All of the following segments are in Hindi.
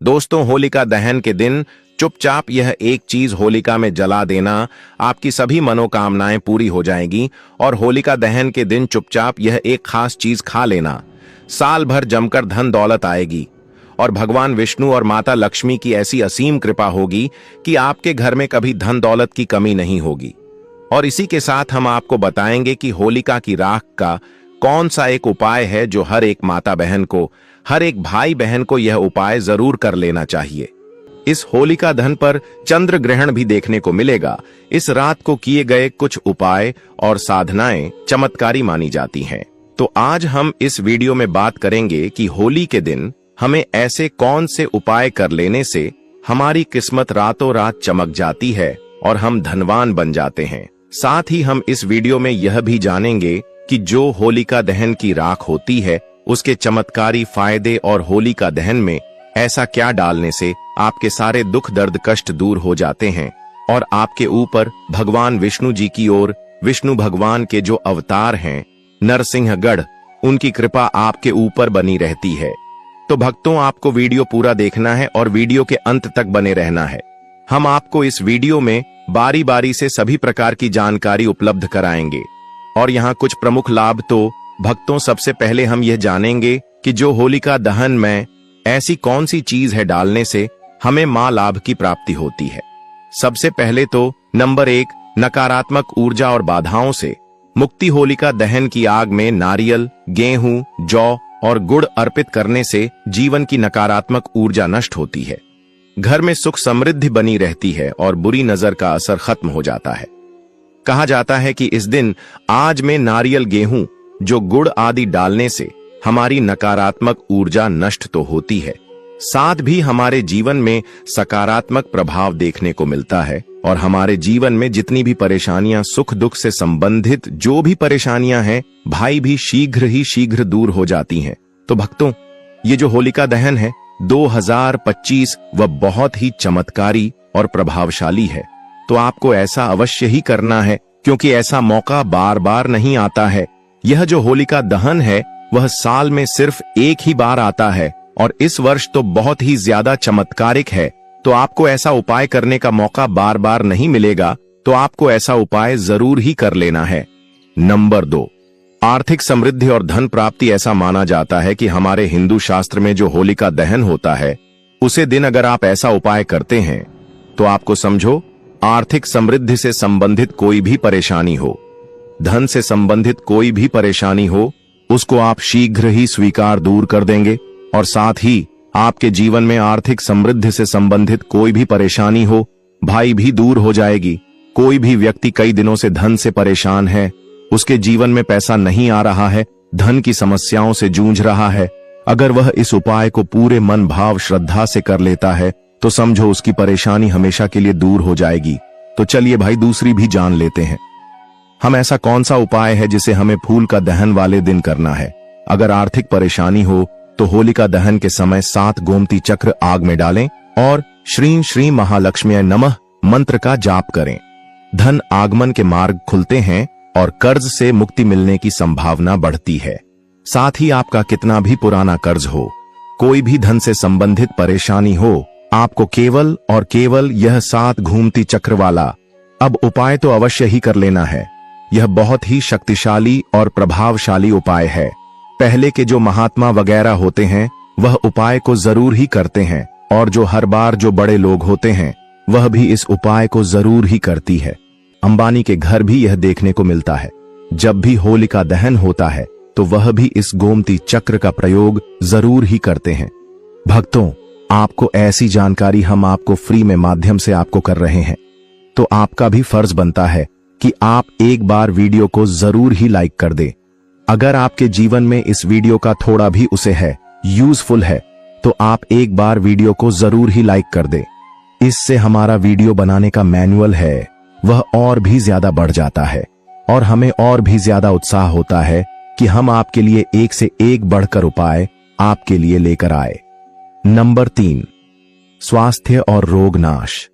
दोस्तों, होलिका दहन के दिन चुपचाप यह एक चीज होलिका में जला देना, आपकी सभी मनोकामनाएं पूरी हो जाएगी। और होलिका दहन के दिन चुपचाप यह एक खास चीज खा लेना, साल भर जमकर धन दौलत आएगी और भगवान विष्णु और माता लक्ष्मी की ऐसी असीम कृपा होगी कि आपके घर में कभी धन दौलत की कमी नहीं होगी। और इसी के साथ हम आपको बताएंगे कि होलिका की राख का कौन सा एक उपाय है जो हर एक माता बहन को, हर एक भाई बहन को यह उपाय जरूर कर लेना चाहिए। इस होलिका दहन पर चंद्र ग्रहण भी देखने को मिलेगा। इस रात को किए गए कुछ उपाय और साधनाएं चमत्कारी मानी जाती हैं। तो आज हम इस वीडियो में बात करेंगे कि होली के दिन हमें ऐसे कौन से उपाय कर लेने से हमारी किस्मत रातों रात चमक जाती है और हम धनवान बन जाते हैं। साथ ही हम इस वीडियो में यह भी जानेंगे कि जो होलिका दहन की राख होती है उसके चमत्कारी फायदे और होलिका दहन में ऐसा क्या डालने से आपके सारे दुख दर्द कष्ट दूर हो जाते हैं और आपके ऊपर भगवान विष्णु जी की ओर विष्णु भगवान के जो अवतार हैं नरसिंहगढ़, उनकी कृपा आपके ऊपर बनी रहती है। तो भक्तों, आपको वीडियो पूरा देखना है और वीडियो के अंत तक बने रहना है। हम आपको इस वीडियो में बारी बारी से सभी प्रकार की जानकारी उपलब्ध कराएंगे और यहाँ कुछ प्रमुख लाभ। तो भक्तों, सबसे पहले हम यह जानेंगे कि जो होलिका दहन में ऐसी कौन सी चीज है डालने से हमें मां लाभ की प्राप्ति होती है। सबसे पहले तो नंबर 1, नकारात्मक ऊर्जा और बाधाओं से मुक्ति। होलिका दहन की आग में नारियल, गेहूं, जौ और गुड़ अर्पित करने से जीवन की नकारात्मक ऊर्जा नष्ट होती है, घर में सुख समृद्धि बनी रहती है और बुरी नजर का असर खत्म हो जाता है। कहा जाता है कि इस दिन आज में नारियल, गेहूं, जो गुड़ आदि डालने से हमारी नकारात्मक ऊर्जा नष्ट तो होती है, साथ भी हमारे जीवन में सकारात्मक प्रभाव देखने को मिलता है और हमारे जीवन में जितनी भी परेशानियां, सुख दुख से संबंधित जो भी परेशानियां हैं, भाई भी शीघ्र ही शीघ्र दूर हो जाती हैं। तो भक्तों, ये जो होलिका दहन है 2025 वह बहुत ही चमत्कारी और प्रभावशाली है। तो आपको ऐसा अवश्य ही करना है क्योंकि ऐसा मौका बार बार नहीं आता है। यह जो होलिका दहन है वह साल में सिर्फ एक ही बार आता है और इस वर्ष तो बहुत ही ज्यादा चमत्कारिक है। तो आपको ऐसा उपाय करने का मौका बार बार नहीं मिलेगा, तो आपको ऐसा उपाय जरूर ही कर लेना है। नंबर 2, आर्थिक समृद्धि और धन प्राप्ति। ऐसा माना जाता है कि हमारे हिंदू शास्त्र में जो होलिका दहन होता है उसे दिन अगर आप ऐसा उपाय करते हैं तो आपको समझो आर्थिक समृद्धि से संबंधित कोई भी परेशानी हो, धन से संबंधित कोई भी परेशानी हो, उसको आप शीघ्र ही स्वीकार दूर कर देंगे और साथ ही आपके जीवन में आर्थिक समृद्धि से संबंधित कोई भी परेशानी हो, भाई भी दूर हो जाएगी। कोई भी व्यक्ति कई दिनों से धन से परेशान है, उसके जीवन में पैसा नहीं आ रहा है, धन की समस्याओं से जूझ रहा है, अगर वह इस उपाय को पूरे मन भाव श्रद्धा से कर लेता है तो समझो उसकी परेशानी हमेशा के लिए दूर हो जाएगी। तो चलिए भाई, दूसरी भी जान लेते हैं हम ऐसा कौन सा उपाय है जिसे हमें फूल का दहन वाले दिन करना है। अगर आर्थिक परेशानी हो तो होलिका दहन के समय 7 गोमती चक्र आग में डालें और श्रीं श्री महालक्ष्मी नमः मंत्र का जाप करें। धन आगमन के मार्ग खुलते हैं और कर्ज से मुक्ति मिलने की संभावना बढ़ती है। साथ ही आपका कितना भी पुराना कर्ज हो, कोई भी धन से संबंधित परेशानी हो, आपको केवल और केवल यह 7 घूमती चक्र वाला अब उपाय तो अवश्य ही कर लेना है। यह बहुत ही शक्तिशाली और प्रभावशाली उपाय है। पहले के जो महात्मा वगैरह होते हैं वह उपाय को जरूर ही करते हैं और जो हर बार जो बड़े लोग होते हैं वह भी इस उपाय को जरूर ही करती है। अंबानी के घर भी यह देखने को मिलता है। जब भी होलिका दहन होता है तो वह भी इस गोमती चक्र का प्रयोग जरूर ही करते हैं। भक्तों, आपको ऐसी जानकारी हम आपको फ्री में माध्यम से आपको कर रहे हैं, तो आपका भी फर्ज बनता है कि आप एक बार वीडियो को जरूर ही लाइक कर दें। अगर आपके जीवन में इस वीडियो का थोड़ा भी उसे है, यूजफुल है, तो आप एक बार वीडियो को जरूर ही लाइक कर दें। इससे हमारा वीडियो बनाने का मैनुअल है वह और भी ज्यादा बढ़ जाता है और हमें और भी ज्यादा उत्साह होता है कि हम आपके लिए एक से एक बढ़कर उपाय आपके लिए लेकर आए। नंबर 3, स्वास्थ्य और रोग नाश।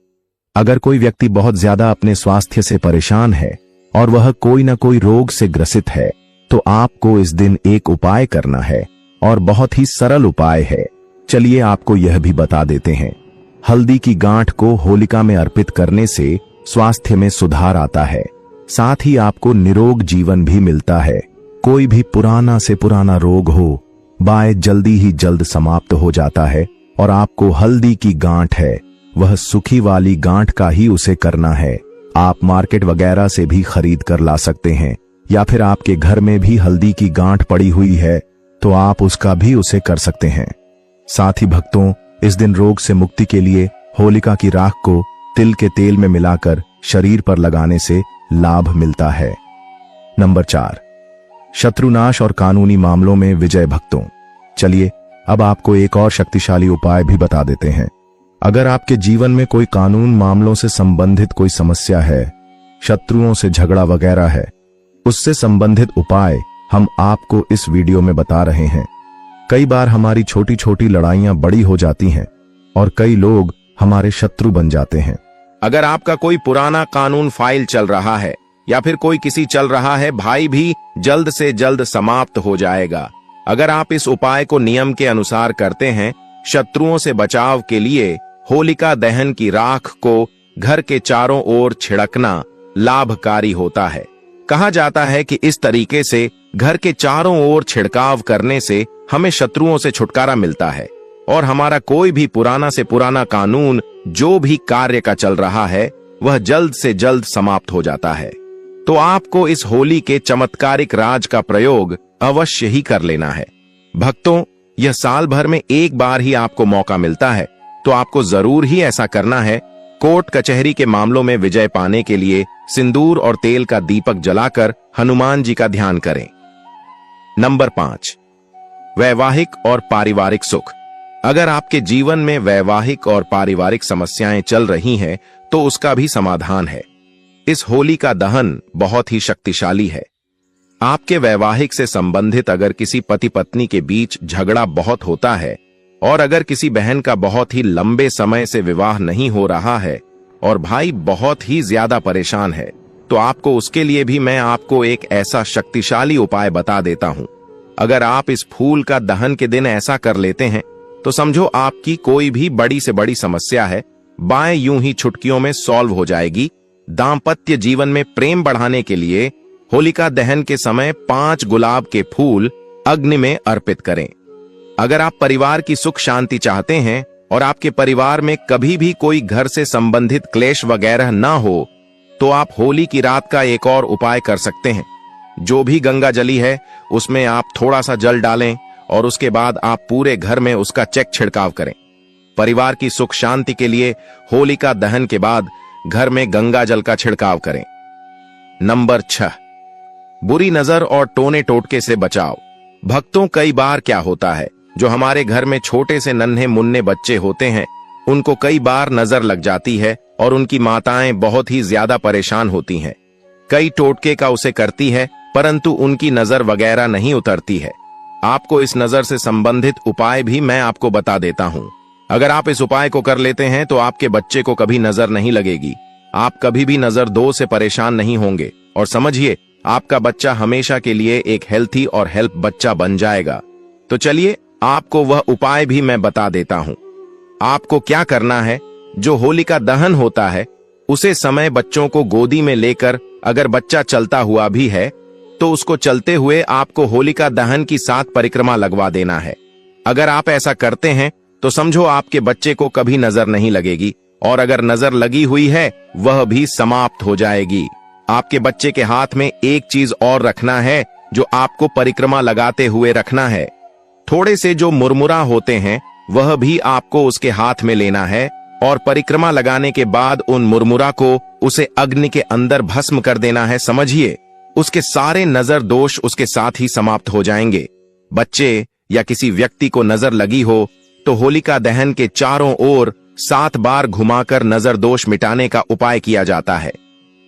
अगर कोई व्यक्ति बहुत ज्यादा अपने स्वास्थ्य से परेशान है और वह कोई न कोई रोग से ग्रसित है तो आपको इस दिन एक उपाय करना है और बहुत ही सरल उपाय है। चलिए आपको यह भी बता देते हैं। हल्दी की गांठ को होलिका में अर्पित करने से स्वास्थ्य में सुधार आता है, साथ ही आपको निरोग जीवन भी मिलता है। कोई भी पुराना से पुराना रोग हो, बाय जल्दी ही जल्द समाप्त हो जाता है। और आपको हल्दी की गांठ है, वह सूखी वाली गांठ का ही उसे करना है। आप मार्केट वगैरह से भी खरीद कर ला सकते हैं, या फिर आपके घर में भी हल्दी की गांठ पड़ी हुई है तो आप उसका भी उसे कर सकते हैं। साथ ही भक्तों, इस दिन रोग से मुक्ति के लिए होलिका की राख को तिल के तेल में मिलाकर शरीर पर लगाने से लाभ मिलता है। नंबर 4, शत्रुनाश और कानूनी मामलों में विजय। भक्तों, चलिए अब आपको एक और शक्तिशाली उपाय भी बता देते हैं। अगर आपके जीवन में कोई कानून मामलों से संबंधित कोई समस्या है, शत्रुओं से झगड़ा वगैरह है, उससे संबंधित उपाय हम आपको इस वीडियो में बता रहे हैं। कई बार हमारी छोटी छोटी लड़ाइयां बड़ी हो जाती हैं और कई लोग हमारे शत्रु बन जाते हैं। अगर आपका कोई पुराना कानून फाइल चल रहा है या फिर कोई किसी चल रहा है, भाई भी जल्द से जल्द समाप्त हो जाएगा। अगर आप इस उपाय को नियम के अनुसार करते हैं, शत्रुओं से बचाव के लिए होलिका दहन की राख को घर के चारों ओर छिड़कना लाभकारी होता है। कहा जाता है कि इस तरीके से घर के चारों ओर छिड़काव करने से हमें शत्रुओं से छुटकारा मिलता है और हमारा कोई भी पुराना से पुराना कानून जो भी कार्य का चल रहा है वह जल्द से जल्द समाप्त हो जाता है। तो आपको इस होली के चमत्कारिक राज का प्रयोग अवश्य ही कर लेना है। भक्तों, यह साल भर में एक बार ही आपको मौका मिलता है, तो आपको जरूर ही ऐसा करना है। कोर्ट कचहरी के मामलों में विजय पाने के लिए सिंदूर और तेल का दीपक जलाकर हनुमान जी का ध्यान करें। नंबर 5, वैवाहिक और पारिवारिक सुख। अगर आपके जीवन में वैवाहिक और पारिवारिक समस्याएं चल रही हैं, तो उसका भी समाधान है। इस होली का दहन बहुत ही शक्तिशाली है। आपके वैवाहिक से संबंधित अगर किसी पति पत्नी के बीच झगड़ा बहुत होता है और अगर किसी बहन का बहुत ही लंबे समय से विवाह नहीं हो रहा है और भाई बहुत ही ज्यादा परेशान है, तो आपको उसके लिए भी मैं आपको एक ऐसा शक्तिशाली उपाय बता देता हूं। अगर आप इस फूल का दहन के दिन ऐसा कर लेते हैं तो समझो आपकी कोई भी बड़ी से बड़ी समस्या है, बाएं यूं ही चुटकियों में सॉल्व हो जाएगी। दांपत्य जीवन में प्रेम बढ़ाने के लिए होलिका दहन के समय 5 गुलाब के फूल अग्नि में अर्पित करें। अगर आप परिवार की सुख शांति चाहते हैं और आपके परिवार में कभी भी कोई घर से संबंधित क्लेश वगैरह ना हो, तो आप होली की रात का एक और उपाय कर सकते हैं। जो भी गंगा जली है उसमें आप थोड़ा सा जल डालें और उसके बाद आप पूरे घर में उसका चेक छिड़काव करें। परिवार की सुख शांति के लिए होलिका दहन के बाद घर में गंगा जल का छिड़काव करें। नंबर 6, बुरी नजर और टोने टोटके से बचाव। भक्तों, कई बार क्या होता है, जो हमारे घर में छोटे से नन्हे मुन्ने बच्चे होते हैं, उनको कई बार नजर लग जाती है और उनकी माताएं बहुत ही ज्यादा परेशान होती हैं। कई टोटके का उसे करती है, परंतु उनकी नजर वगैरह नहीं उतरती है। आपको इस नजर से संबंधित उपाय भी मैं आपको बता देता हूं। अगर आप इस उपाय को कर लेते हैं तो आपके बच्चे को कभी नजर नहीं लगेगी, आप कभी भी नजर दो से परेशान नहीं होंगे और समझिए आपका बच्चा हमेशा के लिए एक हेल्थी और हेल्प बच्चा बन जाएगा। तो चलिए आपको वह उपाय भी मैं बता देता हूं। आपको क्या करना है, जो होलिका दहन होता है उसे समय बच्चों को गोदी में लेकर अगर बच्चा चलता हुआ भी है तो उसको चलते हुए आपको होलिका दहन की 7 परिक्रमा लगवा देना है। अगर आप ऐसा करते हैं तो समझो आपके बच्चे को कभी नजर नहीं लगेगी और अगर नजर लगी हुई है वह भी समाप्त हो जाएगी। आपके बच्चे के हाथ में एक चीज और रखना है जो आपको परिक्रमा लगाते हुए रखना है। थोड़े से जो मुरमुरा होते हैं वह भी आपको उसके हाथ में लेना है और परिक्रमा लगाने के बाद उन मुरमुरा को उसे अग्नि के अंदर भस्म कर देना है। समझिए उसके सारे नजर दोष उसके साथ ही समाप्त हो जाएंगे। बच्चे या किसी व्यक्ति को नजर लगी हो तो होलिका दहन के चारों ओर 7 बार घुमाकर नजर दोष मिटाने का उपाय किया जाता है।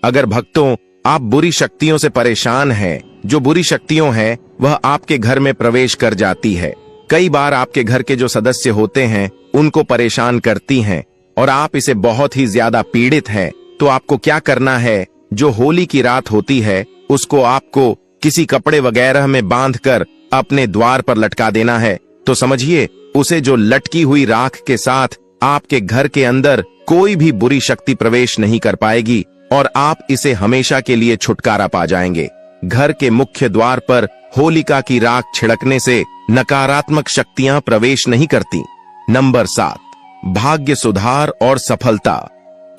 अगर भक्तों आप बुरी शक्तियों से परेशान हैं, जो बुरी शक्तियों हैं वह आपके घर में प्रवेश कर जाती है, कई बार आपके घर के जो सदस्य होते हैं उनको परेशान करती हैं और आप इसे बहुत ही ज्यादा पीड़ित हैं, तो आपको क्या करना है, जो होली की रात होती है उसको आपको किसी कपड़े वगैरह में बांधकर अपने द्वार पर लटका देना है। तो समझिए उसे जो लटकी हुई राख के साथ आपके घर के अंदर कोई भी बुरी शक्ति प्रवेश नहीं कर पाएगी और आप इसे हमेशा के लिए छुटकारा पा जाएंगे। घर के मुख्य द्वार पर होलिका की राख छिड़कने से नकारात्मक शक्तियां प्रवेश नहीं करती। नंबर 7, भाग्य सुधार और सफलता।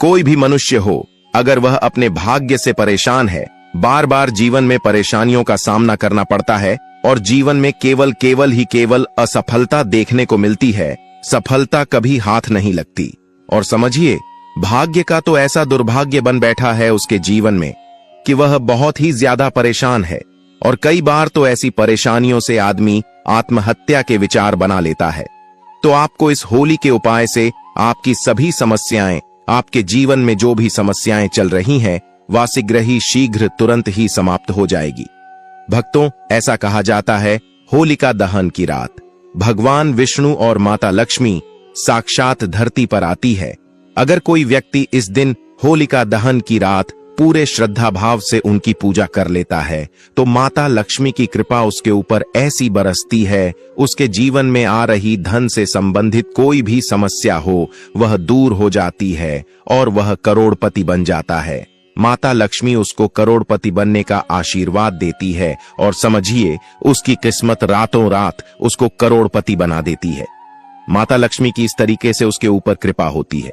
कोई भी मनुष्य हो, अगर वह अपने भाग्य से परेशान है, बार बार जीवन में परेशानियों का सामना करना पड़ता है और जीवन में केवल असफलता देखने को मिलती है, सफलता कभी हाथ नहीं लगती। और समझिए, भाग्य का तो ऐसा दुर्भाग्य बन बैठा है उसके जीवन में कि वह बहुत ही ज्यादा परेशान है और कई बार तो ऐसी परेशानियों से आदमी आत्महत्या के विचार बना लेता है। तो आपको इस होली के उपाय से आपकी सभी समस्याएं, आपके जीवन में जो भी समस्याएं चल रही हैं, वह शीघ्र तुरंत ही समाप्त हो जाएगी। भक्तों, ऐसा कहा जाता है, होलिका दहन की रात भगवान विष्णु और माता लक्ष्मी साक्षात धरती पर आती है। अगर कोई व्यक्ति इस दिन होलिका दहन की रात पूरे श्रद्धा भाव से उनकी पूजा कर लेता है तो माता लक्ष्मी की कृपा उसके ऊपर ऐसी बरसती है, उसके जीवन में आ रही धन से संबंधित कोई भी समस्या हो वह दूर हो जाती है और वह करोड़पति बन जाता है। माता लक्ष्मी उसको करोड़पति बनने का आशीर्वाद देती है और समझिए, उसकी किस्मत रातों रात उसको करोड़पति बना देती है। माता लक्ष्मी की इस तरीके से उसके ऊपर कृपा होती है।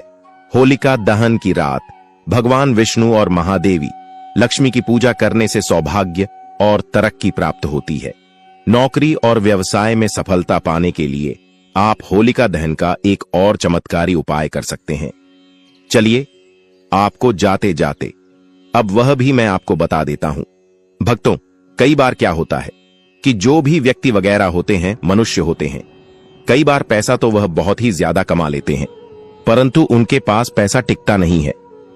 होलिका दहन की रात भगवान विष्णु और महादेवी लक्ष्मी की पूजा करने से सौभाग्य और तरक्की प्राप्त होती है। नौकरी और व्यवसाय में सफलता पाने के लिए आप होलिका दहन का एक और चमत्कारी उपाय कर सकते हैं। चलिए, आपको जाते जाते अब वह भी मैं आपको बता देता हूं। भक्तों, कई बार क्या होता है कि जो भी व्यक्ति वगैरह होते हैं, मनुष्य होते हैं, कई बार पैसा तो वह बहुत ही ज्यादा कमा लेते हैं, परंतु उनके पास पैसा टिकता नहीं है।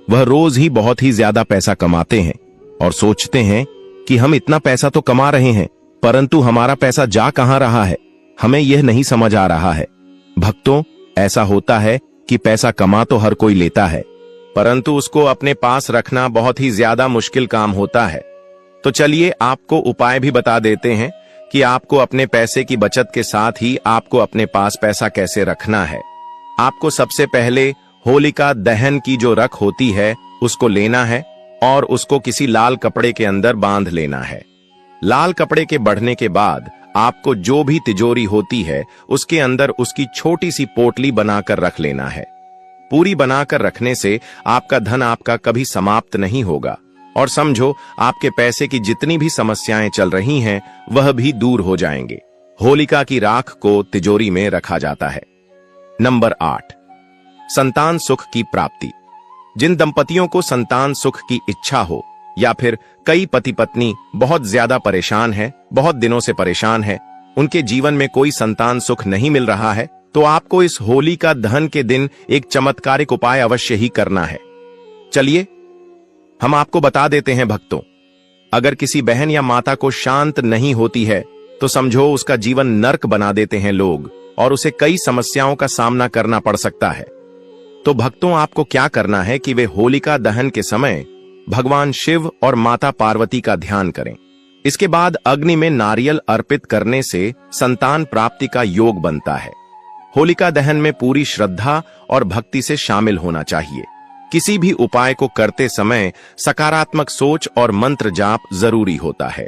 वह रोज ही बहुत ही ज्यादा पैसा कमाते हैं और सोचते हैं कि हम इतना पैसा तो कमा रहे हैं, परंतु हमारा पैसा जा कहां रहा है, हमें यह नहीं समझ आ रहा है। भक्तों, ऐसा होता है कि पैसा कमा तो हर कोई लेता है, परंतु उसको अपने पास रखना बहुत ही ज्यादा मुश्किल काम होता है। तो चलिए, आपको उपाय भी बता देते हैं कि आपको अपने पैसे की बचत के साथ ही आपको अपने पास पैसा कैसे रखना है। आपको सबसे पहले होलिका दहन की जो रख होती है उसको लेना है और उसको किसी लाल कपड़े के अंदर बांध लेना है। लाल कपड़े के बढ़ने के बाद आपको जो भी तिजोरी होती है उसके अंदर उसकी छोटी सी पोटली बनाकर रख लेना है। पूरी बनाकर रखने से आपका धन आपका कभी समाप्त नहीं होगा और समझो, आपके पैसे की जितनी भी समस्याएं चल रही हैं वह भी दूर हो जाएंगे। होलिका की राख को तिजोरी में रखा जाता है। नंबर 8, संतान सुख की प्राप्ति। जिन दंपतियों को संतान सुख की इच्छा हो या फिर कई पति पत्नी बहुत ज्यादा परेशान है, बहुत दिनों से परेशान है, उनके जीवन में कोई संतान सुख नहीं मिल रहा है, तो आपको इस होलिका दहन के दिन एक चमत्कारिक उपाय अवश्य ही करना है। चलिए, हम आपको बता देते हैं भक्तों। अगर किसी बहन या माता को शांत नहीं होती है तो समझो उसका जीवन नर्क बना देते हैं लोग और उसे कई समस्याओं का सामना करना पड़ सकता है। तो भक्तों, आपको क्या करना है कि वे होलिका दहन के समय भगवान शिव और माता पार्वती का ध्यान करें। इसके बाद अग्नि में नारियल अर्पित करने से संतान प्राप्ति का योग बनता है। होलिका दहन में पूरी श्रद्धा और भक्ति से शामिल होना चाहिए। किसी भी उपाय को करते समय सकारात्मक सोच और मंत्र जाप जरूरी होता है।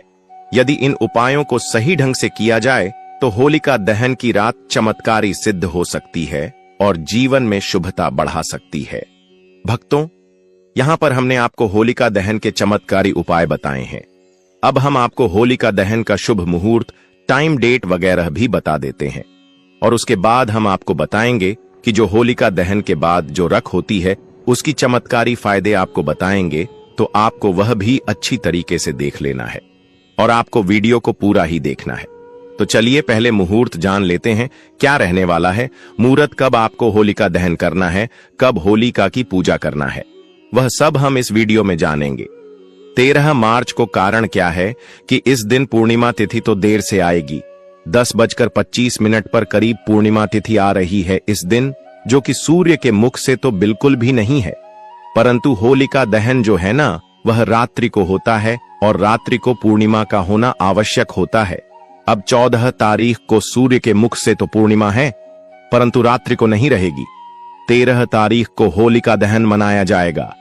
यदि इन उपायों को सही ढंग से किया जाए तो होलिका दहन की रात चमत्कारी सिद्ध हो सकती है और जीवन में शुभता बढ़ा सकती है। भक्तों, यहां पर हमने आपको होलिका दहन के चमत्कारी उपाय बताए हैं। अब हम आपको होलिका दहन का शुभ मुहूर्त, टाइम, डेट वगैरह भी बता देते हैं और उसके बाद हम आपको बताएंगे कि जो होलिका दहन के बाद जो रख होती है उसकी चमत्कारी फायदे आपको बताएंगे, तो आपको वह भी अच्छी तरीके से देख लेना है और आपको वीडियो को पूरा ही देखना है। तो चलिए, पहले मुहूर्त जान लेते हैं क्या रहने वाला है। मुहूर्त कब आपको होलिका दहन करना है, कब होलिका की पूजा करना है, वह सब हम इस वीडियो में जानेंगे। 13 मार्च को कारण क्या है कि इस दिन पूर्णिमा तिथि तो देर से आएगी। 10:25 पर करीब पूर्णिमा तिथि आ रही है इस दिन, जो कि सूर्य के मुख से तो बिल्कुल भी नहीं है, परंतु होलिका दहन जो है ना, वह रात्रि को होता है और रात्रि को पूर्णिमा का होना आवश्यक होता है। अब 14 तारीख को सूर्य के मुख से तो पूर्णिमा है परंतु रात्रि को नहीं रहेगी। 13 तारीख को होलिका दहन मनाया जाएगा।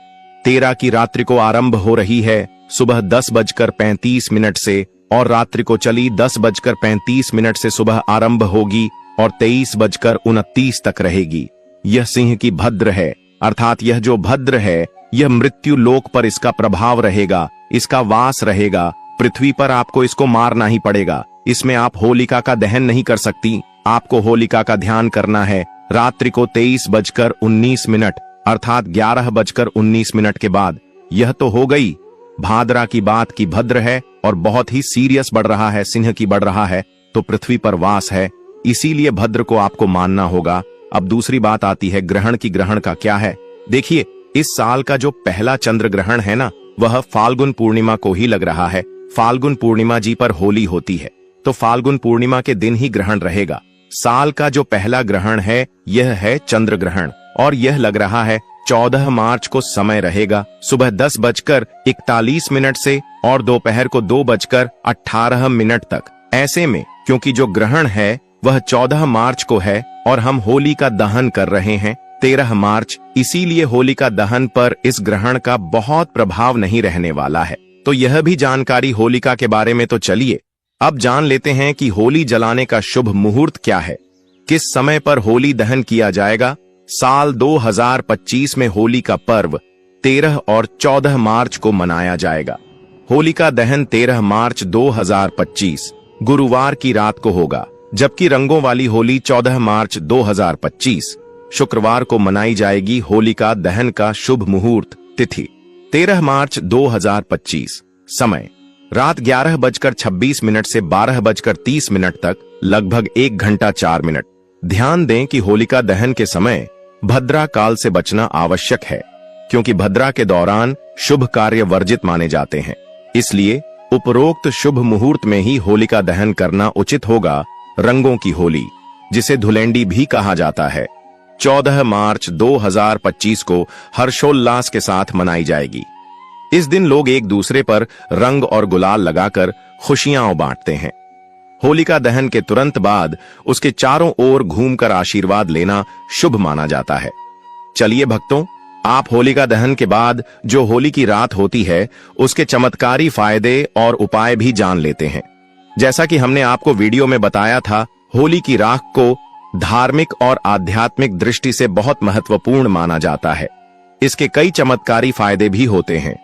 13 की रात्रि को आरंभ हो रही है सुबह 10:35 से और रात्रि को चली 10:35 से सुबह आरंभ होगी और 23:29 तक रहेगी। यह सिंह की भद्र है, अर्थात यह जो भद्र है यह मृत्यु लोक पर इसका प्रभाव रहेगा, इसका वास रहेगा। पृथ्वी पर आपको इसको मारना ही पड़ेगा। इसमें आप होलिका का दहन नहीं कर सकती। आपको होलिका का ध्यान करना है रात्रि को 23:19 अर्थात 11:19 के बाद। यह तो हो गई भाद्रा की बात की भद्र है और बहुत ही सीरियस बढ़ रहा है, सिंह की बढ़ रहा है तो पृथ्वी पर वास है, इसीलिए भद्र को आपको मानना होगा। अब दूसरी बात आती है ग्रहण की। ग्रहण का क्या है? देखिए, इस साल का जो पहला चंद्र ग्रहण है ना, वह फाल्गुन पूर्णिमा को ही लग रहा है। फाल्गुन पूर्णिमा जी पर होली होती है तो फाल्गुन पूर्णिमा के दिन ही ग्रहण रहेगा। साल का जो पहला ग्रहण है यह है चंद्र ग्रहण और यह लग रहा है 14 मार्च को। समय रहेगा सुबह 10:41 से और दोपहर को 2:18 तक। ऐसे में क्योंकि जो ग्रहण है वह 14 मार्च को है और हम होली का दहन कर रहे हैं 13 मार्च, इसीलिए होलिका दहन पर इस ग्रहण का बहुत प्रभाव नहीं रहने वाला है। तो यह भी जानकारी होलिका के बारे में। तो चलिए अब जान लेते हैं कि होली जलाने का शुभ मुहूर्त क्या है, किस समय पर होली दहन किया जाएगा। साल 2025 में होली का पर्व 13 और 14 मार्च को मनाया जाएगा। होलिका दहन 13 मार्च 2025 गुरुवार की रात को होगा, जबकि रंगों वाली होली 14 मार्च 2025 शुक्रवार को मनाई जाएगी। होलिका दहन का शुभ मुहूर्त तिथि 13 मार्च 2025, समय रात 11:26 से 12:30 तक, लगभग 1 घंटा 4 मिनट। ध्यान दें कि होलिका दहन के समय भद्रा काल से बचना आवश्यक है, क्योंकि भद्रा के दौरान शुभ कार्य वर्जित माने जाते हैं। इसलिए उपरोक्त शुभ मुहूर्त में ही होलिका दहन करना उचित होगा। रंगों की होली, जिसे धुलेंडी भी कहा जाता है, 14 मार्च 2025 को हर्षोल्लास के साथ मनाई जाएगी। इस दिन लोग एक दूसरे पर रंग और गुलाल लगाकर खुशियां बांटते हैं। होलिका दहन के तुरंत बाद उसके चारों ओर घूमकर आशीर्वाद लेना शुभ माना जाता है। चलिए भक्तों, आप होलिका दहन के बाद जो होली की रात होती है उसके चमत्कारी फायदे और उपाय भी जान लेते हैं। जैसा कि हमने आपको वीडियो में बताया था, होली की राख को धार्मिक और आध्यात्मिक दृष्टि से बहुत महत्वपूर्ण माना जाता है। इसके कई चमत्कारी फायदे भी होते हैं,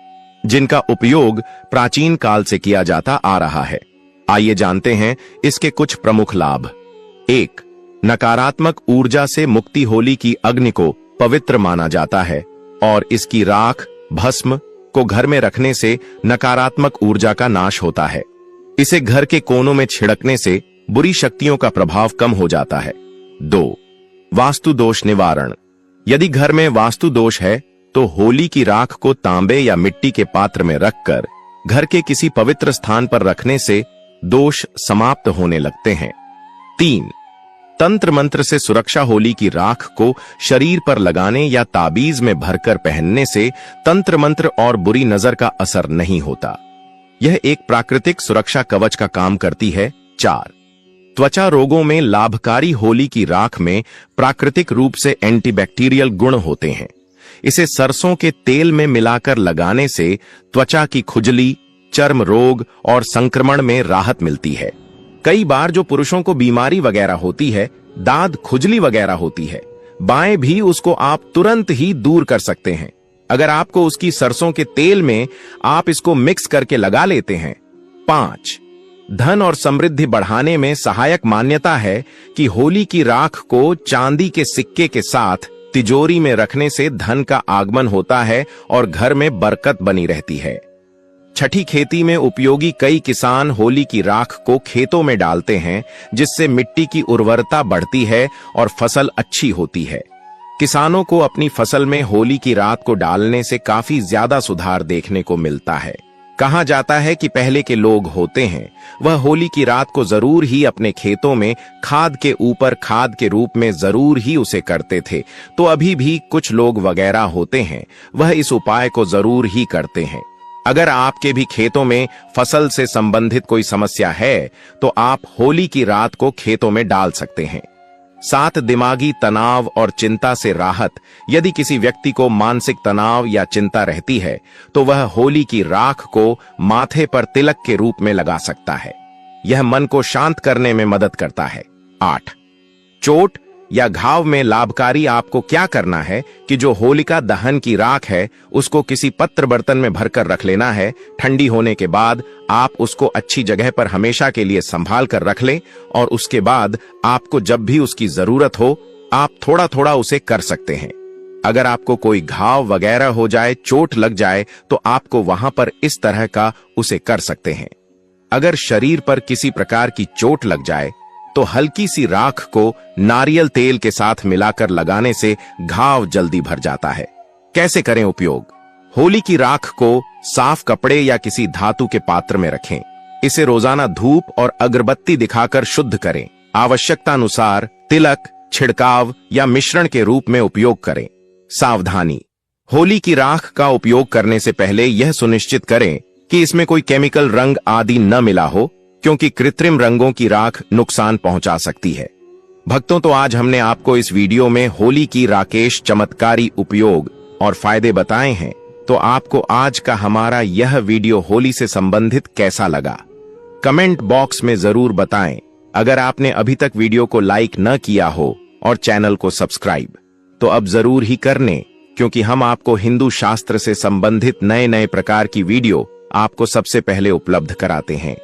जिनका उपयोग प्राचीन काल से किया जाता आ रहा है। आइए जानते हैं इसके कुछ प्रमुख लाभ। 1. नकारात्मक ऊर्जा से मुक्ति। होली की अग्नि को पवित्र माना जाता है और इसकी राख भस्म को घर में रखने से नकारात्मक ऊर्जा का नाश होता है। इसे घर के कोनों में छिड़कने से बुरी शक्तियों का प्रभाव कम हो जाता है। 2. वास्तु दोष निवारण। यदि घर में वास्तु दोष है तो होली की राख को तांबे या मिट्टी के पात्र में रखकर घर के किसी पवित्र स्थान पर रखने से दोष समाप्त होने लगते हैं। 3. तंत्र मंत्र से सुरक्षा। होली की राख को शरीर पर लगाने या ताबीज में भरकर पहनने से तंत्र मंत्र और बुरी नजर का असर नहीं होता। यह एक प्राकृतिक सुरक्षा कवच का काम करती है। 4. त्वचा रोगों में लाभकारी। होली की राख में प्राकृतिक रूप से एंटीबैक्टीरियल गुण होते हैं। इसे सरसों के तेल में मिलाकर लगाने से त्वचा की खुजली, चर्म रोग और संक्रमण में राहत मिलती है। कई बार जो पुरुषों को बीमारी वगैरह होती है, दाद खुजली वगैरह होती है, बाएं भी उसको आप तुरंत ही दूर कर सकते हैं अगर आपको उसकी सरसों के तेल में आप इसको मिक्स करके लगा लेते हैं। 5. धन और समृद्धि बढ़ाने में सहायक। मान्यता है कि होली की राख को चांदी के सिक्के के साथ तिजोरी में रखने से धन का आगमन होता है और घर में बरकत बनी रहती है। 6. खेती में उपयोगी। कई किसान होली की राख को खेतों में डालते हैं, जिससे मिट्टी की उर्वरता बढ़ती है और फसल अच्छी होती है। किसानों को अपनी फसल में होली की रात को डालने से काफी ज्यादा सुधार देखने को मिलता है। कहा जाता है कि पहले के लोग होते हैं वह होली की रात को जरूर ही अपने खेतों में खाद के ऊपर खाद के रूप में जरूर ही उसे करते थे। तो अभी भी कुछ लोग वगैरह होते हैं वह इस उपाय को जरूर ही करते हैं। अगर आपके भी खेतों में फसल से संबंधित कोई समस्या है तो आप होली की रात को खेतों में डाल सकते हैं। साथ दिमागी तनाव और चिंता से राहत। यदि किसी व्यक्ति को मानसिक तनाव या चिंता रहती है तो वह होली की राख को माथे पर तिलक के रूप में लगा सकता है। यह मन को शांत करने में मदद करता है। 8. चोट या घाव में लाभकारी। आपको क्या करना है कि जो होलिका दहन की राख है उसको किसी पत्र बर्तन में भरकर रख लेना है। ठंडी होने के बाद आप उसको अच्छी जगह पर हमेशा के लिए संभाल कर रख लें और उसके बाद आपको जब भी उसकी जरूरत हो आप थोड़ा थोड़ा उसे कर सकते हैं। अगर आपको कोई घाव वगैरह हो जाए, चोट लग जाए तो आपको वहां पर इस तरह का उसे कर सकते हैं। अगर शरीर पर किसी प्रकार की चोट लग जाए तो हल्की सी राख को नारियल तेल के साथ मिलाकर लगाने से घाव जल्दी भर जाता है। कैसे करें उपयोग? होली की राख को साफ कपड़े या किसी धातु के पात्र में रखें। इसे रोजाना धूप और अगरबत्ती दिखाकर शुद्ध करें। आवश्यकता अनुसार तिलक, छिड़काव या मिश्रण के रूप में उपयोग करें। सावधानी: होली की राख का उपयोग करने से पहले यह सुनिश्चित करें कि इसमें कोई केमिकल रंग आदि न मिला हो, क्योंकि कृत्रिम रंगों की राख नुकसान पहुंचा सकती है। भक्तों, तो आज हमने आपको इस वीडियो में होली की राकेश चमत्कारी उपयोग और फायदे बताए हैं। तो आपको आज का हमारा यह वीडियो होली से संबंधित कैसा लगा? कमेंट बॉक्स में जरूर बताएं। अगर आपने अभी तक वीडियो को लाइक न किया हो और चैनल को सब्सक्राइब तो अब जरूर ही कर लें, क्योंकि हम आपको हिंदू शास्त्र से संबंधित नए नए प्रकार की वीडियो आपको सबसे पहले उपलब्ध कराते हैं।